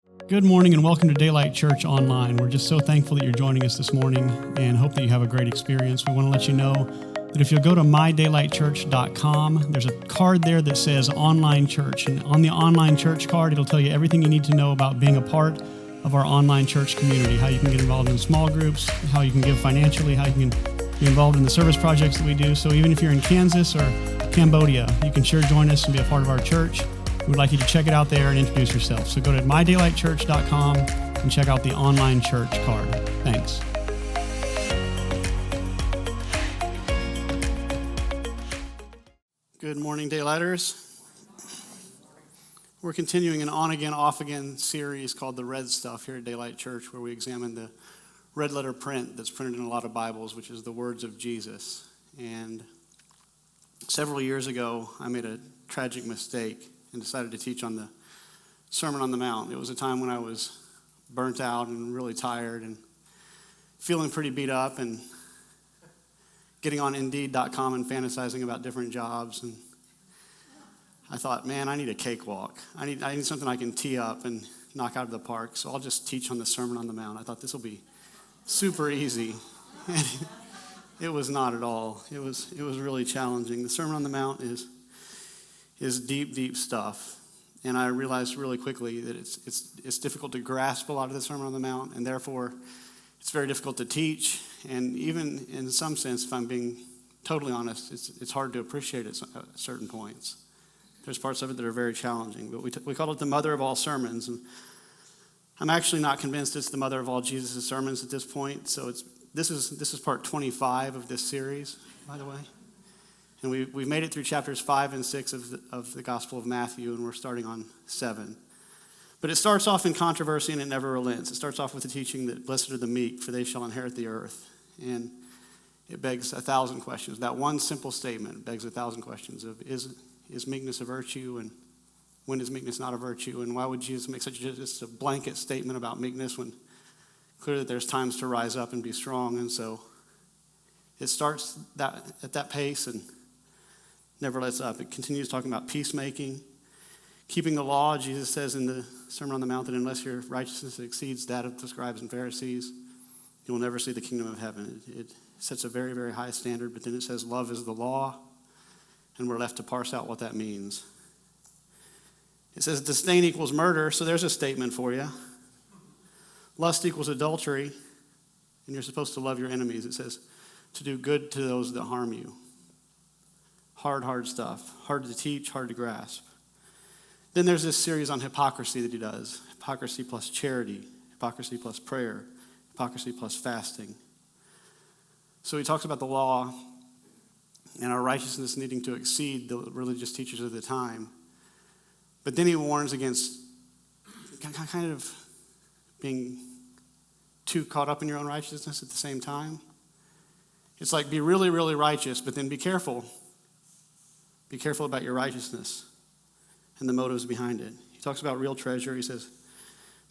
Good morning and welcome to Daylight Church Online. We're just so thankful that you're joining us this morning and hope that you have a great experience. We want to let you know that if you'll go to mydaylightchurch.com, there's a card there that says Online Church. And on the Online Church card, it'll tell you everything you need to know about being a part of our online church community, how you can get involved in small groups, how you can give financially, how you can be involved in the service projects that we do. So even if you're in Kansas or Cambodia, you can sure join us and be a part of our church. We'd like you to check it out there and introduce yourself. So go to mydaylightchurch.com and check out the online church card. Thanks. Good morning, Daylighters. We're continuing an on-again, off-again series called The Red Stuff here at Daylight Church, where we examine the red letter print that's printed in a lot of Bibles, which is the words of Jesus. And several years ago, I made a tragic mistake and decided to teach on the Sermon on the Mount. It was a time when I was burnt out and really tired and feeling pretty beat up and getting on Indeed.com and fantasizing about different jobs. And I thought, man, I need a cakewalk. I need something I can tee up and knock out of the park. So I'll just teach on the Sermon on the Mount. I thought this will be super easy. And it was not at all. It was really challenging. The Sermon on the Mount is deep, deep stuff. And I realized really quickly that it's difficult to grasp a lot of the Sermon on the Mount, and therefore it's very difficult to teach. And even in some sense, if I'm being totally honest, it's hard to appreciate it at certain points. There's parts of it that are very challenging. But we call it the mother of all sermons. And I'm actually not convinced it's the mother of all Jesus' sermons at this point. So this is part 25 of this series, by the way. And we've made it through chapters 5 and 6 of the Gospel of Matthew, and we're starting on 7. But it starts off in controversy, and it never relents. It starts off with the teaching that blessed are the meek, for they shall inherit the earth. And it begs 1,000 questions. That one simple statement begs 1,000 questions of, is meekness a virtue, and when is meekness not a virtue, and why would Jesus make such just a blanket statement about meekness when clearly there's times to rise up and be strong? And so it starts at that pace and never lets up. It continues talking about peacemaking, keeping the law. Jesus says in the Sermon on the Mount that unless your righteousness exceeds that of the scribes and Pharisees, you will never see the kingdom of heaven. It sets a very, very high standard, but then it says love is the law, and we're left to parse out what that means. It says disdain equals murder, so there's a statement for you. Lust equals adultery, and you're supposed to love your enemies. It says to do good to those that harm you. Hard stuff. Hard to teach, hard to grasp. Then there's this series on hypocrisy that he does. Hypocrisy plus charity. Hypocrisy plus prayer. Hypocrisy plus fasting. So he talks about the law and our righteousness needing to exceed the religious teachers of the time. But then he warns against kind of being too caught up in your own righteousness at the same time. It's like be really, really righteous, but then be careful. Be careful about your righteousness and the motives behind it. He talks about real treasure. He says,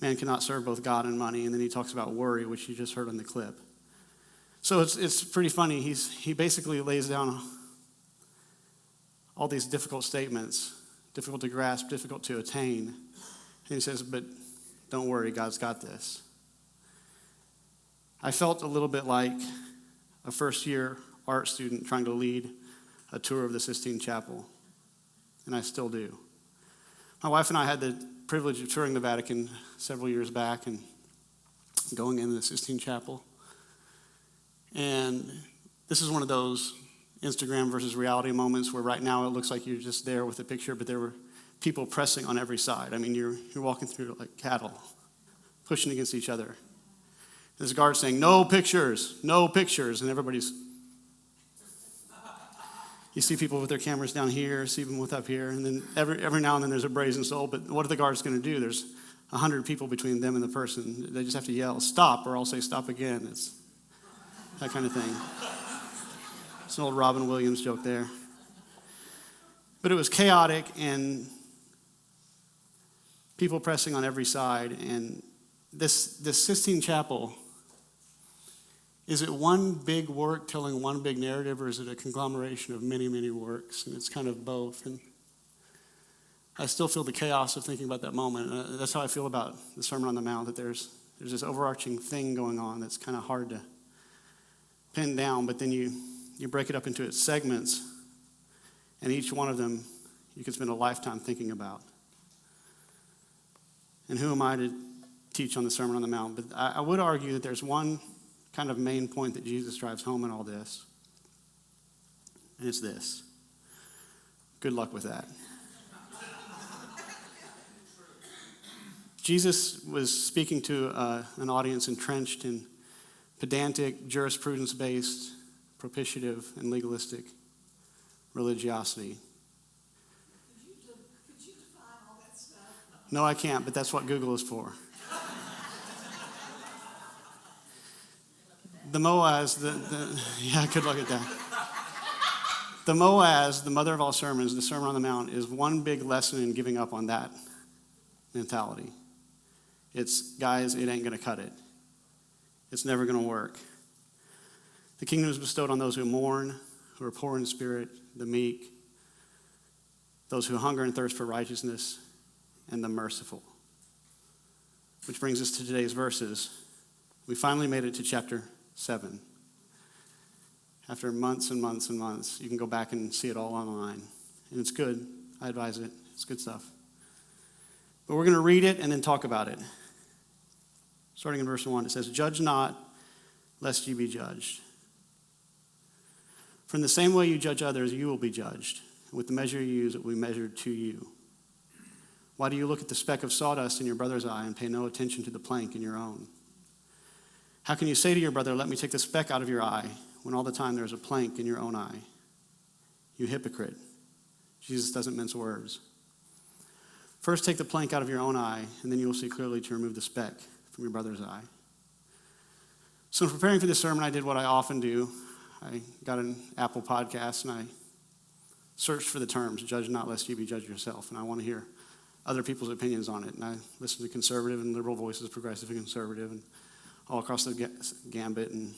man cannot serve both God and money. And then he talks about worry, which you just heard on the clip. So it's pretty funny. He basically lays down all these difficult statements, difficult to grasp, difficult to attain. And he says, but don't worry, God's got this. I felt a little bit like a first-year art student trying to lead a tour of the Sistine Chapel, and I still do. My wife and I had the privilege of touring the Vatican several years back and going into the Sistine Chapel. And this is one of those Instagram versus reality moments where right now it looks like you're just there with a picture, but there were people pressing on every side. I mean, you're walking through like cattle, pushing against each other. There's a guard saying, no pictures, and everybody's. You see people with their cameras down here, see them with up here, and then every now and then there's a brazen soul. But what are the guards going to do? There's 100 people between them and the person. They just have to yell, stop, or I'll say stop again. It's that kind of thing. It's an old Robin Williams joke there. But it was chaotic and people pressing on every side. And this Sistine Chapel, is it one big work telling one big narrative, or is it a conglomeration of many, many works? And it's kind of both. And I still feel the chaos of thinking about that moment. That's how I feel about the Sermon on the Mount, that there's this overarching thing going on that's kind of hard to pin down, but then you break it up into its segments, and each one of them you could spend a lifetime thinking about. And who am I to teach on the Sermon on the Mount? But I would argue that there's one kind of main point that Jesus drives home in all this, and it's this. Good luck with that. Jesus was speaking to an audience entrenched in pedantic, jurisprudence-based, propitiative, and legalistic religiosity. Could you define all that stuff? No, I can't, but that's what Google is for. The MOAS, yeah, good luck at that. The MOAS, the mother of all sermons, the Sermon on the Mount, is one big lesson in giving up on that mentality. It's, guys, it ain't going to cut it. It's never going to work. The kingdom is bestowed on those who mourn, who are poor in spirit, the meek, those who hunger and thirst for righteousness, and the merciful. Which brings us to today's verses. We finally made it to chapter 7. After months and months and months, you can go back and see it all online. And it's good. I advise it. It's good stuff. But we're going to read it and then talk about it. Starting in verse 1, it says, "Judge not, lest ye be judged. For in the same way you judge others, you will be judged. And with the measure you use, it will be measured to you. Why do you look at the speck of sawdust in your brother's eye and pay no attention to the plank in your own? How can you say to your brother, let me take the speck out of your eye, when all the time there is a plank in your own eye? You hypocrite." Jesus doesn't mince words. "First take the plank out of your own eye, and then you will see clearly to remove the speck from your brother's eye." So in preparing for this sermon, I did what I often do. I got an Apple podcast, and I searched for the terms, "judge not lest you be judged yourself." And I want to hear other people's opinions on it. And I listened to conservative and liberal voices, progressive and conservative, and all across the gambit, and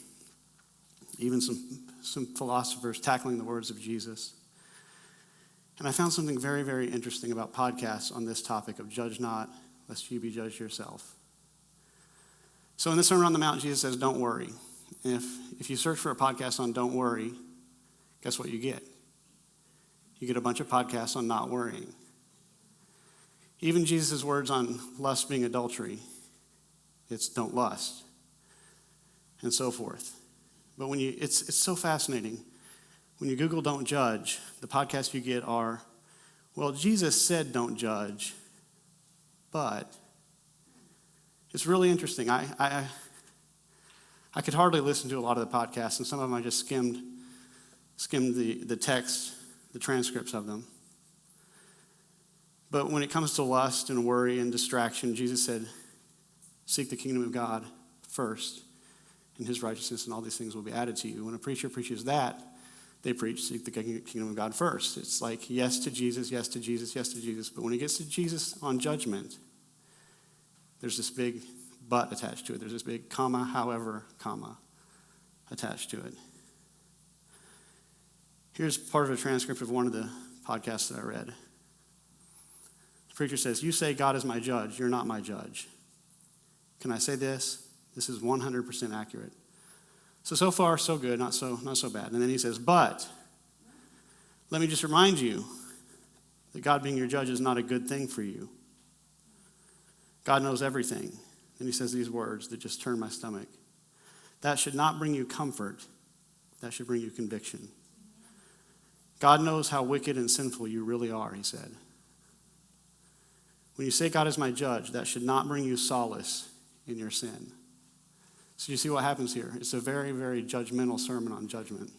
even some philosophers tackling the words of Jesus. And I found something very, very interesting about podcasts on this topic of judge not, lest you be judged yourself. So in the Sermon on the Mount, Jesus says, don't worry. And if you search for a podcast on don't worry, guess what you get? You get a bunch of podcasts on not worrying. Even Jesus' words on lust being adultery, it's don't lust, and so forth. But it's so fascinating. When you Google don't judge, the podcasts you get are, well, Jesus said don't judge, but it's really interesting. I could hardly listen to a lot of the podcasts, and some of them I just skimmed the text, the transcripts of them. But when it comes to lust and worry and distraction, Jesus said, seek the kingdom of God first, and his righteousness, and all these things will be added to you. When a preacher preaches that, they preach, seek the kingdom of God first. It's like yes to Jesus, yes to Jesus, yes to Jesus. But when it gets to Jesus on judgment, there's this big but attached to it. There's this big comma, however, comma attached to it. Here's part of a transcript of one of the podcasts that I read. The preacher says, you say God is my judge. You're not my judge. Can I say this? This is 100% accurate. So far, so good, not so bad. And then he says, but let me just remind you that God being your judge is not a good thing for you. God knows everything. And he says these words that just turn my stomach. That should not bring you comfort. That should bring you conviction. God knows how wicked and sinful you really are, he said. When you say God is my judge, that should not bring you solace in your sin. So you see what happens here. It's a very, very judgmental sermon on judgment.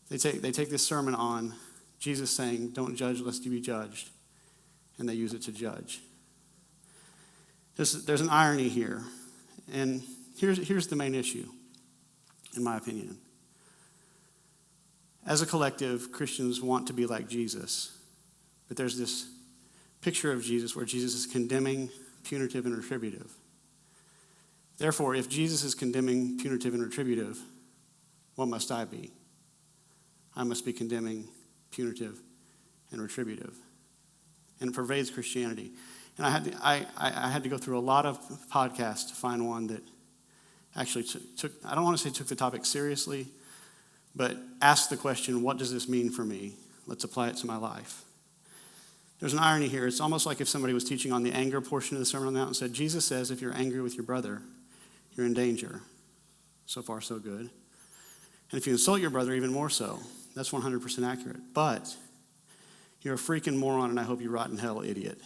They take this sermon on Jesus saying, don't judge lest you be judged, and they use it to judge. There's an irony here, and here's the main issue, in my opinion. As a collective, Christians want to be like Jesus, but there's this picture of Jesus where Jesus is condemning, punitive, and retributive. Therefore, if Jesus is condemning, punitive, and retributive, what must I be? I must be condemning, punitive, and retributive. and it pervades Christianity. And I had to go through a lot of podcasts to find one that actually took, I don't want to say took the topic seriously, but asked the question, what does this mean for me? Let's apply it to my life. There's an irony here. It's almost like if somebody was teaching on the anger portion of the Sermon on the Mount and said, Jesus says if you're angry with your brother, you're in danger. So far, so good. And if you insult your brother, even more so. That's 100% accurate. But you're a freaking moron, and I hope you rot in hell, idiot.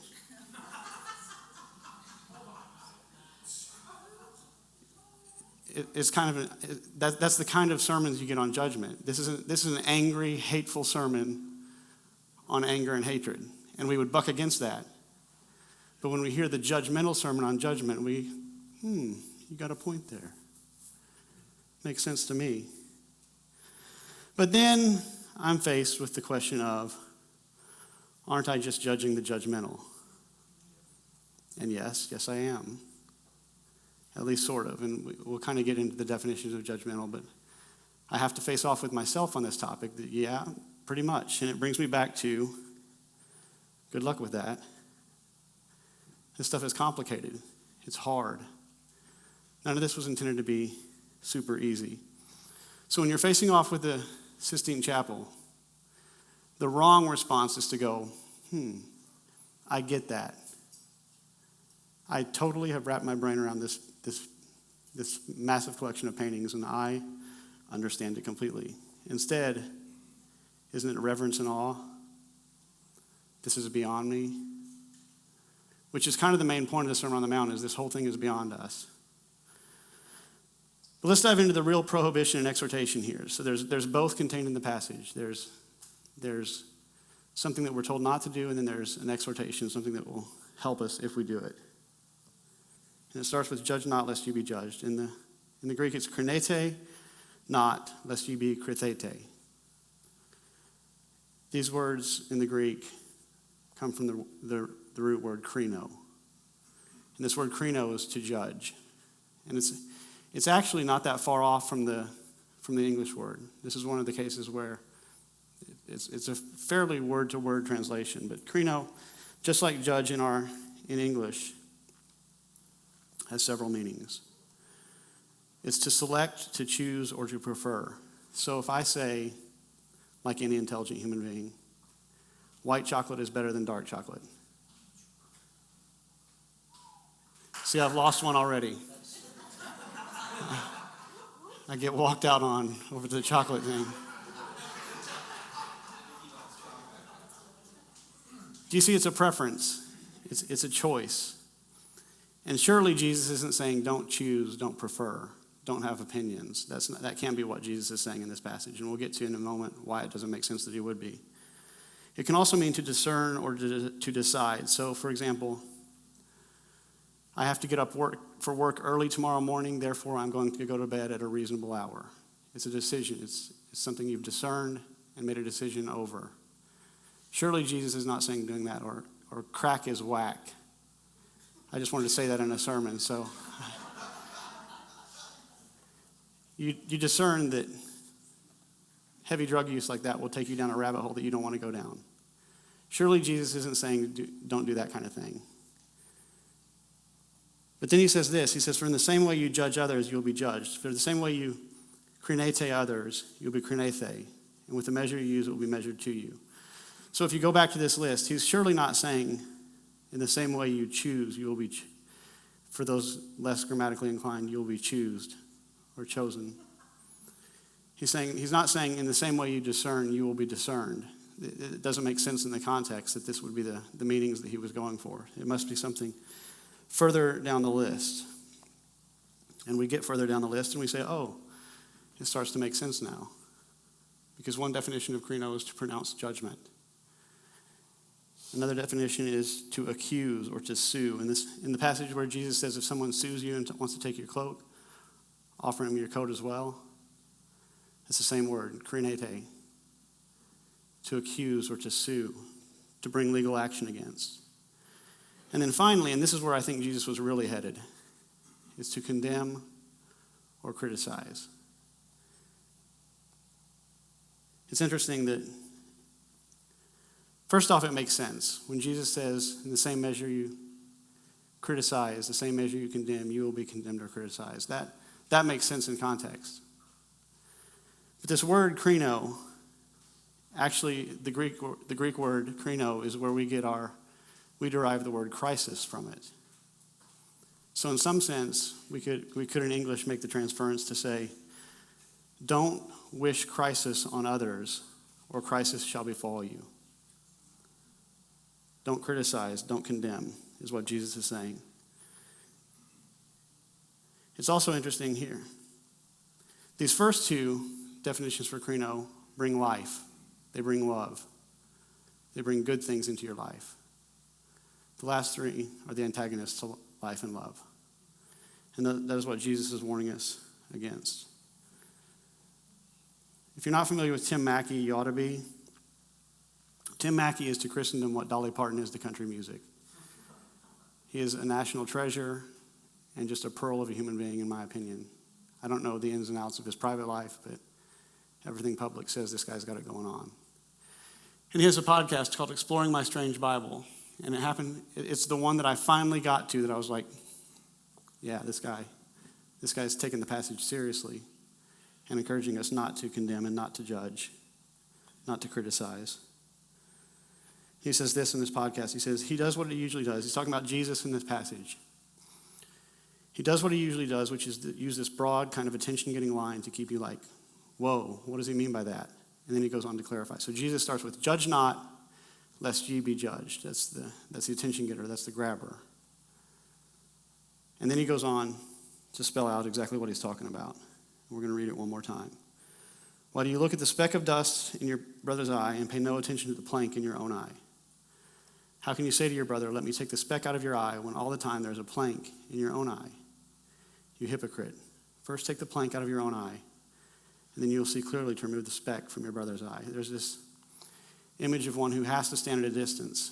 It's kind of that's the kind of sermons you get on judgment. This is an angry, hateful sermon on anger and hatred, and we would buck against that. But when we hear the judgmental sermon on judgment, you got a point there. Makes sense to me. But then I'm faced with the question of, aren't I just judging the judgmental? And yes, I am. At least sort of, and we'll kind of get into the definitions of judgmental, but I have to face off with myself on this topic that, yeah, pretty much. And it brings me back to, good luck with that. This stuff is complicated. It's hard. None of this was intended to be super easy. So when you're facing off with the Sistine Chapel, the wrong response is to go, I get that. I totally have wrapped my brain around this massive collection of paintings, and I understand it completely. Instead, isn't it reverence and awe? This is beyond me. Which is kind of the main point of the Sermon on the Mount, is this whole thing is beyond us. But let's dive into the real prohibition and exhortation here. So there's both contained in the passage. There's something that we're told not to do, and then there's an exhortation, something that will help us if we do it. And it starts with judge not lest you be judged. In the Greek it's krinete, not lest you be krithete. These words in the Greek come from the root word krino. And this word krino is to judge. And it's actually not that far off from the English word. This is one of the cases where it's a fairly word-to-word translation. But krino, just like judge in English, has several meanings. It's to select, to choose, or to prefer. So if I say, like any intelligent human being, white chocolate is better than dark chocolate. See, I've lost one already. I get walked out on over the chocolate thing. Do you see, it's a preference. It's a choice. And surely Jesus isn't saying don't choose, don't prefer, don't have opinions. That can't be what Jesus is saying in this passage. And we'll get to in a moment why it doesn't make sense that he would be. It can also mean to discern or to decide. So, for example, I have to get up for work early tomorrow morning, therefore I'm going to go to bed at a reasonable hour. It's a decision. It's something you've discerned and made a decision over. Surely Jesus is not saying doing that, or crack is whack. I just wanted to say that in a sermon. So you discern that heavy drug use like that will take you down a rabbit hole that you don't want to go down. Surely Jesus isn't saying don't do that kind of thing. But then he says this. He says, for in the same way you judge others, you'll be judged. For the same way you krinete others, you'll be krinete. And with the measure you use, it will be measured to you. So if you go back to this list, he's surely not saying in the same way you choose, you will be, for those less grammatically inclined, you will be choosed or chosen. He's not saying in the same way you discern, you will be discerned. It doesn't make sense in the context that this would be the meanings that he was going for. It must be something further down the list. And we get further down the list and we say, oh, it starts to make sense now. Because one definition of krino is to pronounce judgment. Another definition is to accuse or to sue. In the passage where Jesus says if someone sues you and wants to take your cloak, offer him your coat as well. It's the same word, krinete. To accuse or to sue, to bring legal action against. And then finally, and this is where I think Jesus was really headed, is to condemn or criticize. It's interesting that First off, it makes sense. When Jesus says, in the same measure you criticize, the same measure you condemn, you will be condemned or criticized. That makes sense in context. But this word krino, actually the Greek word krino is where we derive the word crisis from it. So in some sense, we could in English make the transference to say, don't wish crisis on others, or crisis shall befall you. Don't criticize, don't condemn, is what Jesus is saying. It's also interesting here. These first two definitions for krino bring life. They bring love. They bring good things into your life. The last three are the antagonists to life and love. And that is what Jesus is warning us against. If you're not familiar with Tim Mackey, you ought to be. Tim Mackey is to Christendom what Dolly Parton is to country music. He is a national treasure and just a pearl of a human being, in my opinion. I don't know the ins and outs of his private life, but everything public says this guy's got it going on. And he has a podcast called Exploring My Strange Bible. And it's the one that I finally got to that I was like, yeah, this guy's taking the passage seriously and encouraging us not to condemn and not to judge, not to criticize. He says this in this podcast. He says, he does what he usually does. He's talking about Jesus in this passage. He does what he usually does, which is use this broad kind of attention-getting line to keep you like, whoa, what does he mean by that? And then he goes on to clarify. So Jesus starts with, judge not, lest ye be judged. That's the attention getter. That's the grabber. And then he goes on to spell out exactly what he's talking about. We're going to read it one more time. Why do you look at the speck of dust in your brother's eye and pay no attention to the plank in your own eye? How can you say to your brother, let me take the speck out of your eye, when all the time there's a plank in your own eye? You hypocrite. First take the plank out of your own eye, and then you'll see clearly to remove the speck from your brother's eye. There's this image of one who has to stand at a distance.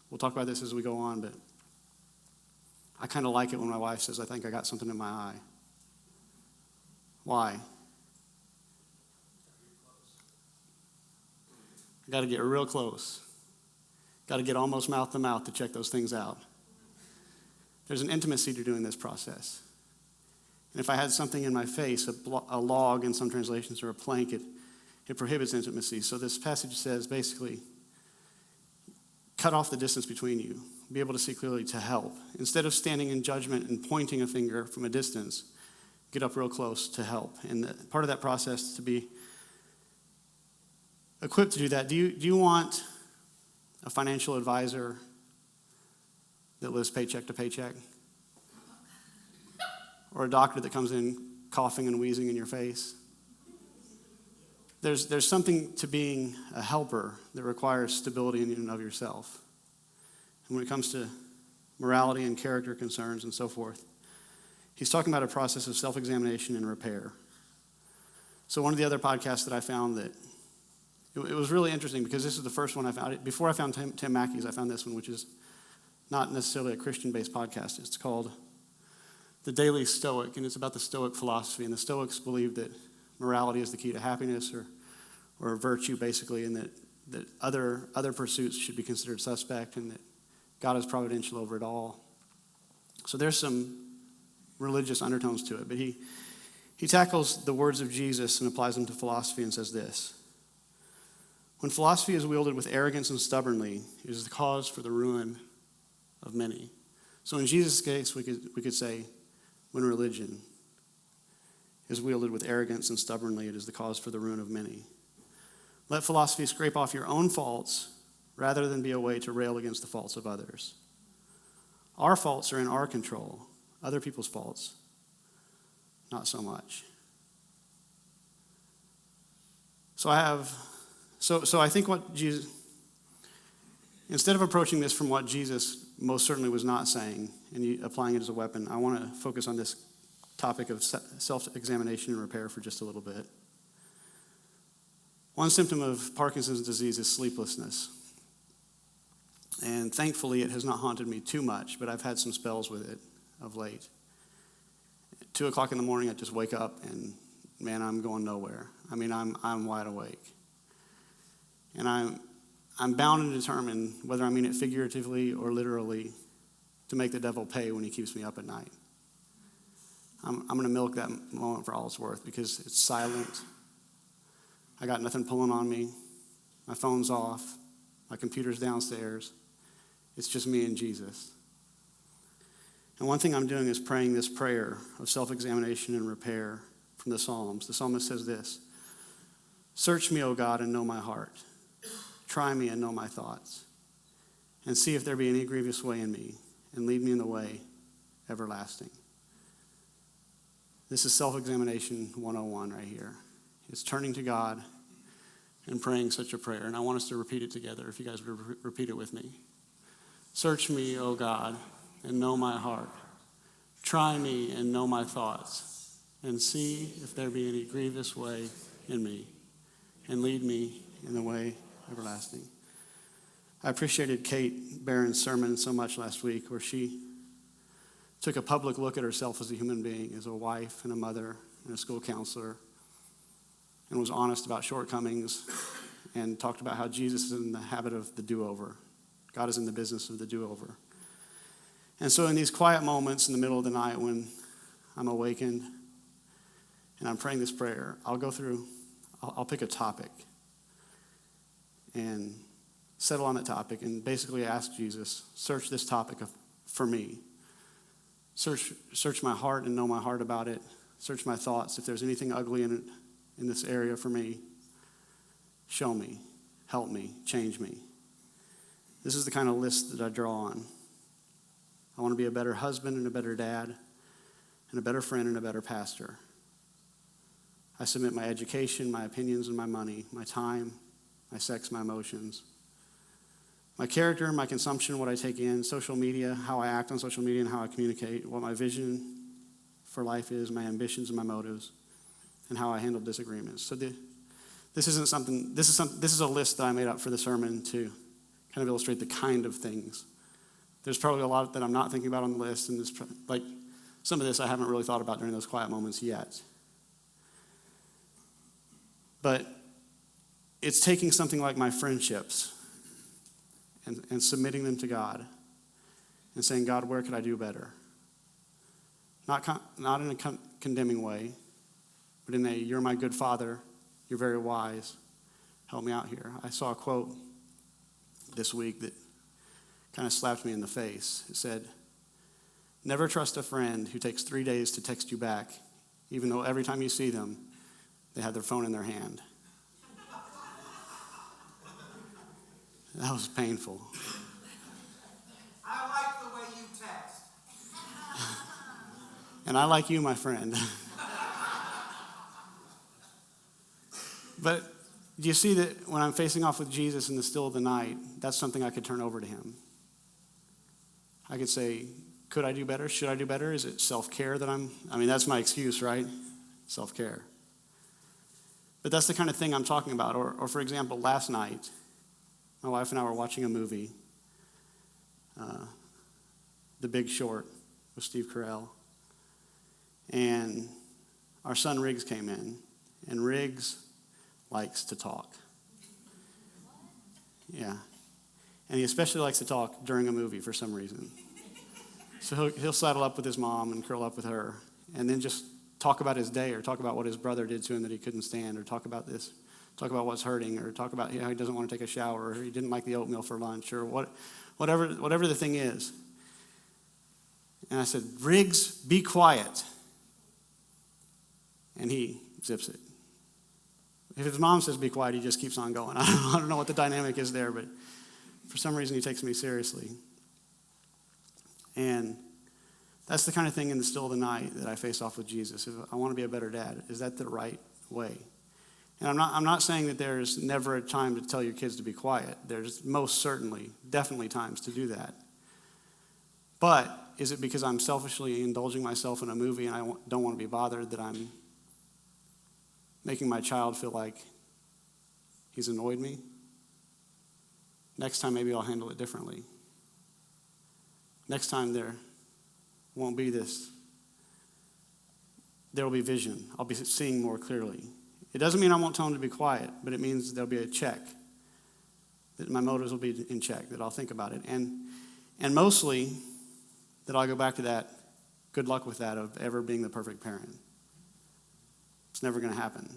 We'll talk about this as we go on, but I kind of like it when my wife says, I think I got something in my eye. Why? I got to get real close. Got to get almost mouth to mouth to check those things out. There's an intimacy to doing this process. And if I had something in my face, a log in some translations or a plank, it prohibits intimacy. So this passage says basically, cut off the distance between you. Be able to see clearly to help. Instead of standing in judgment and pointing a finger from a distance, get up real close to help. And part of that process to be equipped to do that. Do you want a financial advisor that lives paycheck to paycheck? Or a doctor that comes in coughing and wheezing in your face? There's something to being a helper that requires stability in and of yourself. And when it comes to morality and character concerns and so forth, he's talking about a process of self-examination and repair. So one of the other podcasts that I found that it was really interesting, because this is the first one I found. Before I found Tim Mackey's, I found this one, which is not necessarily a Christian-based podcast. It's called The Daily Stoic, and it's about the Stoic philosophy. And the Stoics believe that morality is the key to happiness or virtue, basically, and that other pursuits should be considered suspect, and that God is providential over it all. So there's some religious undertones to it. But he tackles the words of Jesus and applies them to philosophy and says this: when philosophy is wielded with arrogance and stubbornly, it is the cause for the ruin of many. So in Jesus' case, we could say, when religion is wielded with arrogance and stubbornly, it is the cause for the ruin of many. Let philosophy scrape off your own faults rather than be a way to rail against the faults of others. Our faults are in our control. Other people's faults, not so much. So I think what Jesus, instead of approaching this from what Jesus most certainly was not saying and applying it as a weapon, I want to focus on this topic of self-examination and repair for just a little bit. One symptom of Parkinson's disease is sleeplessness. And thankfully, it has not haunted me too much, but I've had some spells with it of late. At 2 o'clock in the morning, I just wake up and, man, I'm going nowhere. I mean, I'm wide awake. And I'm I'm bound and determined, whether I mean it figuratively or literally, to make the devil pay when he keeps me up at night. I'm going to milk that moment for all it's worth because it's silent. I got nothing pulling on me. My phone's off. My computer's downstairs. It's just me and Jesus. And one thing I'm doing is praying this prayer of self-examination and repair from the Psalms. The psalmist says this: "Search me, O God, and know my heart. Try me and know my thoughts. And see if there be any grievous way in me, and lead me in the way everlasting." This is self-examination 101 right here. It's turning to God and praying such a prayer. And I want us to repeat it together, if you guys would repeat it with me. Search me, O God, and know my heart. Try me and know my thoughts. And see if there be any grievous way in me, and lead me in the way everlasting. I appreciated Kate Barron's sermon so much last week, where she took a public look at herself as a human being, as a wife and a mother and a school counselor, and was honest about shortcomings and talked about how Jesus is in the habit of the do-over. God is in the business of the do-over. And so in these quiet moments in the middle of the night when I'm awakened and I'm praying this prayer, I'll pick a topic and settle on that topic and basically ask Jesus, search this topic for me. Search my heart and know my heart about it. Search my thoughts. If there's anything ugly in it, in this area for me, show me, help me, change me. This is the kind of list that I draw on. I want to be a better husband and a better dad and a better friend and a better pastor. I submit my education, my opinions, and my money, my time, my sex, my emotions, my character, my consumption, what I take in, social media, how I act on social media and how I communicate, what my vision for life is, my ambitions and my motives, and how I handle disagreements. So this is a list that I made up for the sermon to kind of illustrate the kind of things. There's probably a lot that I'm not thinking about on the list, and some of this I haven't really thought about during those quiet moments yet. But it's taking something like my friendships and submitting them to God and saying, God, where could I do better? Not in a condemning way, but in a, you're my good father, you're very wise, help me out here. I saw a quote this week that kind of slapped me in the face. It said, never trust a friend who takes 3 days to text you back, even though every time you see them, they have their phone in their hand. That was painful. I like the way you text. And I like you, my friend. But do you see that when I'm facing off with Jesus in the still of the night, that's something I could turn over to him. I could say, could I do better? Should I do better? Is it self-care that that's my excuse, right? Self-care. But that's the kind of thing I'm talking about. Or for example, last night, my wife and I were watching a movie, The Big Short with Steve Carell. And our son Riggs came in, and Riggs likes to talk. Yeah. And he especially likes to talk during a movie for some reason. So he'll saddle up with his mom and curl up with her, and then just talk about his day, or talk about what his brother did to him that he couldn't stand, or talk about this, talk about what's hurting, or talk about how he doesn't want to take a shower, or he didn't like the oatmeal for lunch, or whatever the thing is. And I said, Riggs, be quiet. And he zips it. If his mom says be quiet, he just keeps on going. I don't know what the dynamic is there, but for some reason he takes me seriously. And that's the kind of thing in the still of the night that I face off with Jesus. If I want to be a better dad, is that the right way? And I'm not saying that there's never a time to tell your kids to be quiet. There's most certainly, definitely times to do that. But is it because I'm selfishly indulging myself in a movie and I don't want to be bothered that I'm making my child feel like he's annoyed me? Next time, maybe I'll handle it differently. Next time, there won't be this. There will be vision. I'll be seeing more clearly. It doesn't mean I won't tell him to be quiet, but it means there'll be a check that my motives will be in check, that I'll think about it. And mostly that I'll go back to that, good luck with that, of ever being the perfect parent. It's never going to happen.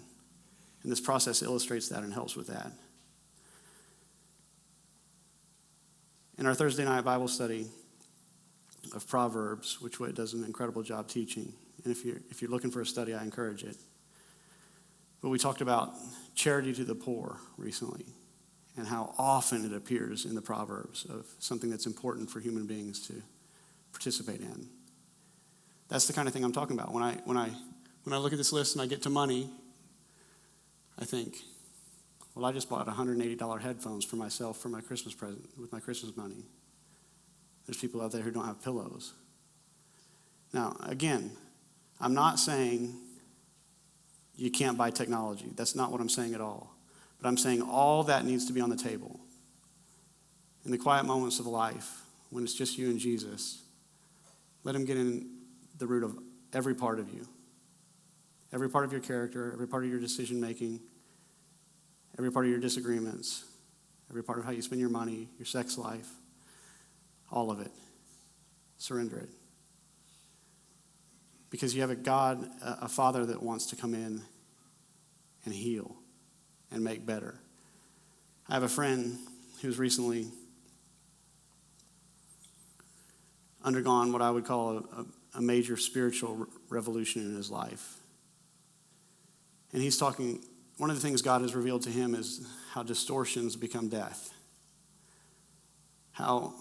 And this process illustrates that and helps with that. In our Thursday night Bible study of Proverbs, which Whit does an incredible job teaching, and if you're looking for a study, I encourage it. But we talked about charity to the poor recently, and how often it appears in the Proverbs of something that's important for human beings to participate in. That's the kind of thing I'm talking about. When I look at this list and I get to money, I think, well, I just bought $180 headphones for myself for my Christmas present with my Christmas money. There's people out there who don't have pillows. Now, again, I'm not saying you can't buy technology. That's not what I'm saying at all. But I'm saying all that needs to be on the table. In the quiet moments of life, when it's just you and Jesus, let him get in the root of every part of you. Every part of your character, every part of your decision making, every part of your disagreements, every part of how you spend your money, your sex life, all of it. Surrender it. Because you have a God, a Father that wants to come in and heal and make better. I have a friend who's recently undergone what I would call a major spiritual revolution in his life. And he's talking, one of the things God has revealed to him is how distortions become death. How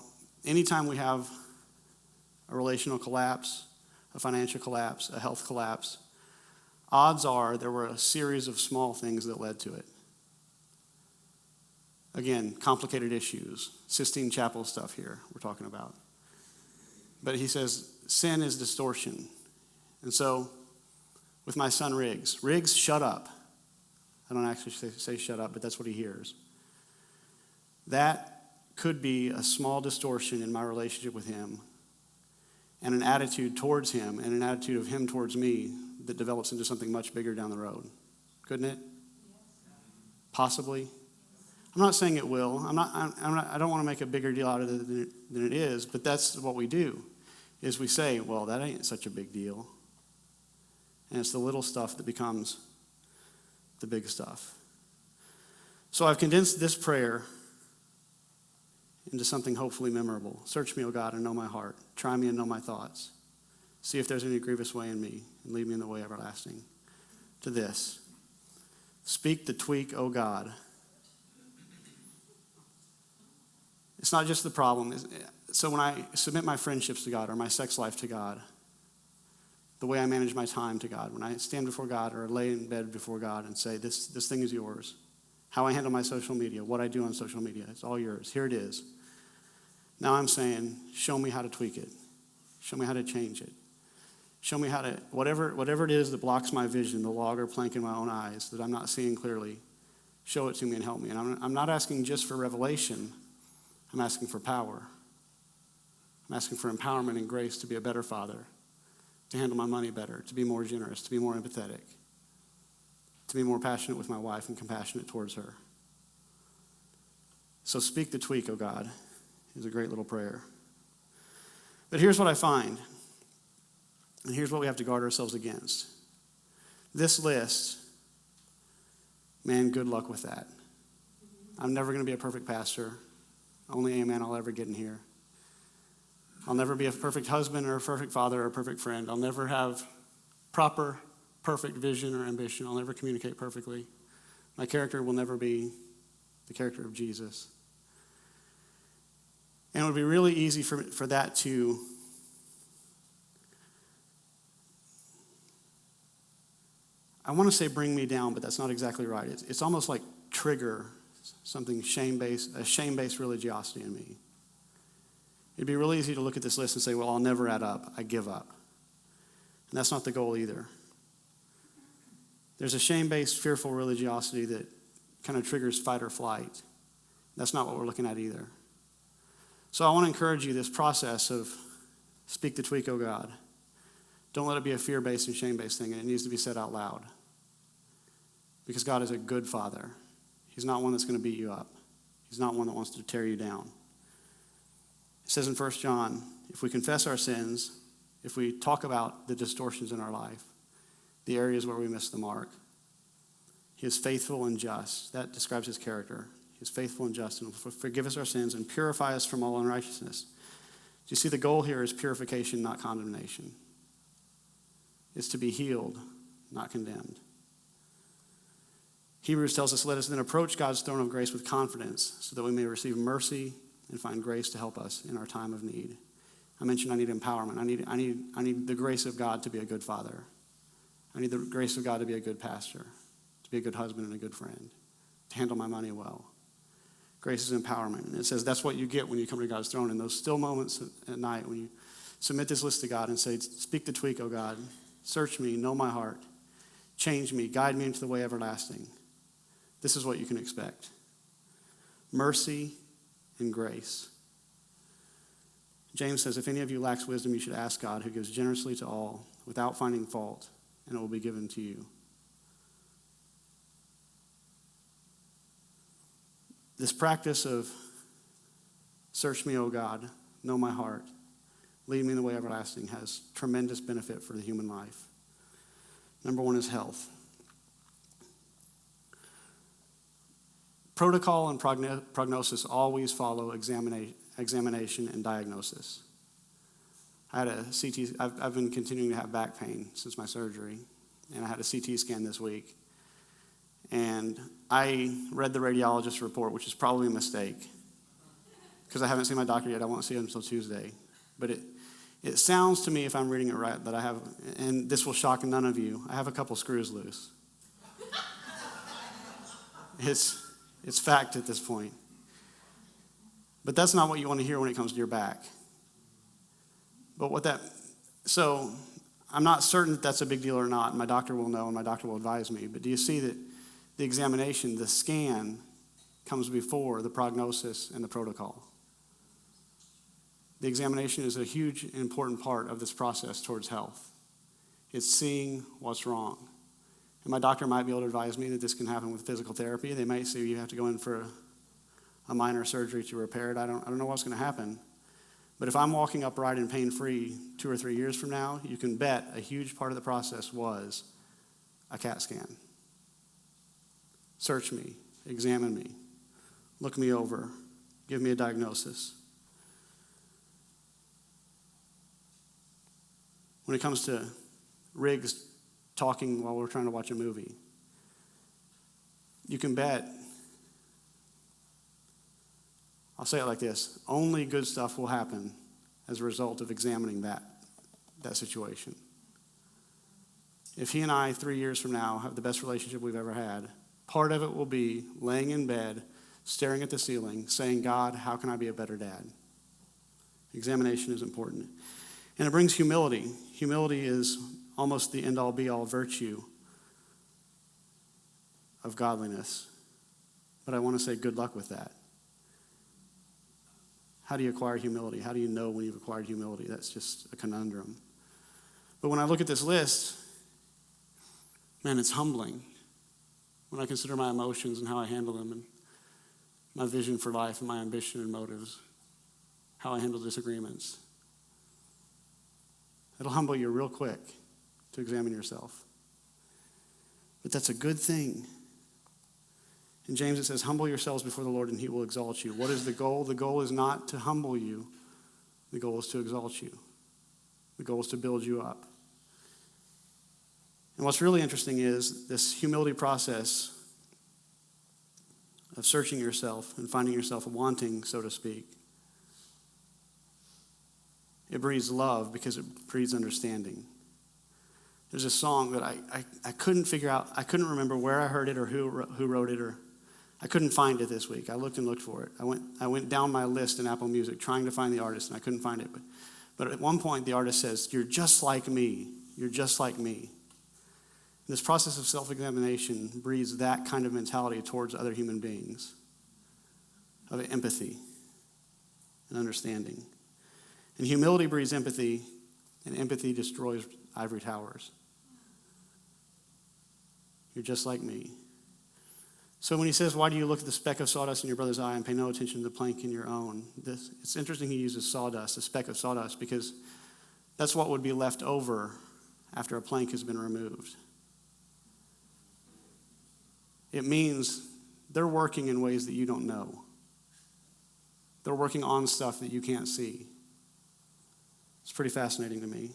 anytime we have a relational collapse, a financial collapse, a health collapse, odds are there were a series of small things that led to it. Again, complicated issues, Sistine Chapel stuff here we're talking about. But he says sin is distortion. And so with my son Riggs, shut up. I don't actually say shut up, but that's what he hears. That could be a small distortion in my relationship with him, and an attitude towards him, and an attitude of him towards me that develops into something much bigger down the road. Couldn't it? Possibly. I'm not saying it will. I don't want to make a bigger deal out of it than it is, but that's what we do, is we say, well, that ain't such a big deal. And it's the little stuff that becomes the big stuff. So I've condensed this prayer into something hopefully memorable. Search me, O God, and know my heart. Try me and know my thoughts. See if there's any grievous way in me, and lead me in the way everlasting. To this, speak the tweak, O God. It's not just the problem. So when I submit my friendships to God or my sex life to God, the way I manage my time to God, when I stand before God or lay in bed before God and say, this thing is yours, how I handle my social media, what I do on social media, it's all yours. Here it is. Now I'm saying, show me how to tweak it. Show me how to change it. Show me how to, whatever it is that blocks my vision, the log or plank in my own eyes that I'm not seeing clearly, show it to me and help me. And I'm not asking just for revelation. I'm asking for power. I'm asking for empowerment and grace to be a better father, to handle my money better, to be more generous, to be more empathetic, to be more passionate with my wife and compassionate towards her. So speak the tweak, O God, is a great little prayer. But here's what I find, and here's what we have to guard ourselves against. This list, man, good luck with that. I'm never going to be a perfect pastor. Only amen I'll ever get in here. I'll never be a perfect husband or a perfect father or a perfect friend. I'll never have proper, perfect vision or ambition. I'll never communicate perfectly. My character will never be the character of Jesus. And it would be really easy for that to I want to say bring me down, but that's not exactly right. It's almost like trigger something shame-based, a shame-based religiosity in me. It'd be really easy to look at this list and say, well, I'll never add up. I give up. And that's not the goal either. There's a shame-based, fearful religiosity that kind of triggers fight or flight. That's not what we're looking at either. So I want to encourage you this process of speak the tweak, O God. Don't let it be a fear-based and shame-based thing, and it needs to be said out loud. Because God is a good father. He's not one that's going to beat you up. He's not one that wants to tear you down. It says in 1 John, if we confess our sins, if we talk about the distortions in our life, the areas where we miss the mark, he is faithful and just. That describes his character. He is faithful and just and will forgive us our sins and purify us from all unrighteousness. Do you see the goal here is purification, not condemnation? It's to be healed, not condemned. Hebrews tells us, let us then approach God's throne of grace with confidence so that we may receive mercy and find grace to help us in our time of need. I mentioned I need empowerment. I need the grace of God to be a good father. I need the grace of God to be a good pastor, to be a good husband and a good friend, to handle my money well. Grace is empowerment. And it says that's what you get when you come to God's throne. In those still moments at night when you submit this list to God and say, speak the tweak, O God. Search me, know my heart. Change me, guide me into the way everlasting. This is what you can expect. Mercy and grace. James says, if any of you lacks wisdom, you should ask God, who gives generously to all, without finding fault, and it will be given to you. This practice of search me, O God, know my heart, lead me in the way everlasting has tremendous benefit for the human life. Number one is health. Protocol and prognosis always follow examination and diagnosis. I had a CT, I've been continuing to have back pain since my surgery, and I had a CT scan this week. And I read the radiologist's report, which is probably a mistake, because I haven't seen my doctor yet. I won't see him until Tuesday. But it sounds to me, if I'm reading it right, that I have, and this will shock none of you, I have a couple screws loose. It's fact at this point. But that's not what you want to hear when it comes to your back. But so I'm not certain that that's a big deal or not. My doctor will know and my doctor will advise me. But do you see that the examination, the scan, comes before the prognosis and the protocol? The examination is a huge, important part of this process towards health. It's seeing what's wrong. And my doctor might be able to advise me that this can happen with physical therapy. They might say you have to go in for a minor surgery to repair it. I don't know what's going to happen. But if I'm walking upright and pain-free 2 or 3 years from now, you can bet a huge part of the process was a CAT scan. Search me, examine me, look me over, give me a diagnosis. When it comes to Riggs talking while we're trying to watch a movie, you can bet, I'll say it like this, only good stuff will happen as a result of examining that situation. If he and I 3 years from now have the best relationship we've ever had, part of it will be laying in bed, staring at the ceiling, saying, God, how can I be a better dad? Examination is important. And it brings humility. Humility is almost the end-all be-all virtue of godliness. But I want to say good luck with that. How do you acquire humility? How do you know when you've acquired humility? That's just a conundrum. But when I look at this list, man, it's humbling. When I consider my emotions and how I handle them and my vision for life and my ambition and motives, how I handle disagreements. It'll humble you real quick to examine yourself. But that's a good thing. In James it says, humble yourselves before the Lord and he will exalt you. What is the goal? The goal is not to humble you. The goal is to exalt you. The goal is to build you up. And what's really interesting is this humility process of searching yourself and finding yourself wanting, so to speak. It breeds love because it breeds understanding. There's a song that I couldn't figure out. I couldn't remember where I heard it or who wrote it, or I couldn't find it this week. I looked and looked for it. I went down my list in Apple Music trying to find the artist, and I couldn't find it. But at one point, the artist says, "You're just like me. You're just like me." This process of self-examination breeds that kind of mentality towards other human beings, of empathy and understanding. And humility breeds empathy, and empathy destroys ivory towers. You're just like me. So when he says, why do you look at the speck of sawdust in your brother's eye and pay no attention to the plank in your own? It's interesting he uses sawdust, a speck of sawdust, because that's what would be left over after a plank has been removed. It means they're working in ways that you don't know. They're working on stuff that you can't see. It's pretty fascinating to me.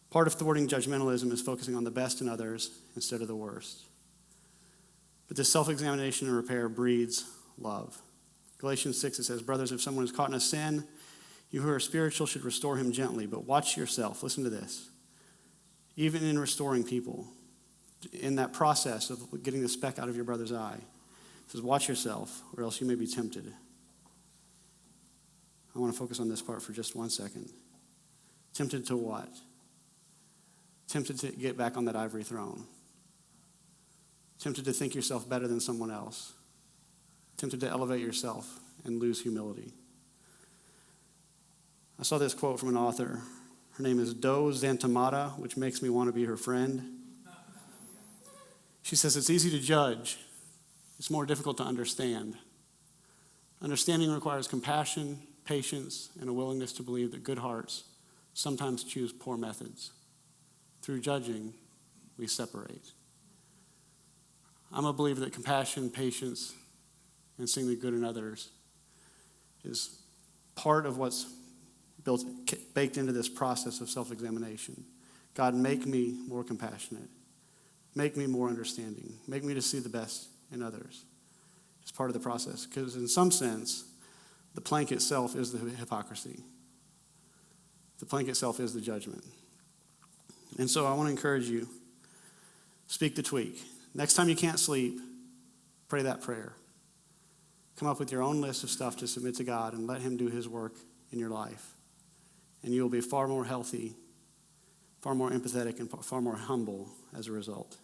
Part of thwarting judgmentalism is focusing on the best in others instead of the worst. But this self-examination and repair breeds love. Galatians 6, it says, brothers, if someone is caught in a sin, you who are spiritual should restore him gently, but watch yourself. Listen to this. Even in restoring people, in that process of getting the speck out of your brother's eye, it says, watch yourself, or else you may be tempted. I want to focus on this part for just 1 second. Tempted to what? Tempted to get back on that ivory throne. Tempted to think yourself better than someone else. Tempted to elevate yourself and lose humility. I saw this quote from an author. Her name is Do Zantamata, which makes me want to be her friend. She says, it's easy to judge. It's more difficult to understand. Understanding requires compassion, patience, and a willingness to believe that good hearts sometimes choose poor methods. Through judging, we separate. I'm a believer that compassion, patience, and seeing the good in others is part of what's baked into this process of self-examination. God, make me more compassionate. Make me more understanding. Make me to see the best in others. It's part of the process. Because in some sense, the plank itself is the hypocrisy. The plank itself is the judgment. And so I want to encourage you, speak the tweak. Next time you can't sleep, pray that prayer. Come up with your own list of stuff to submit to God and let him do his work in your life. And you will be far more healthy, far more empathetic, and far more humble as a result.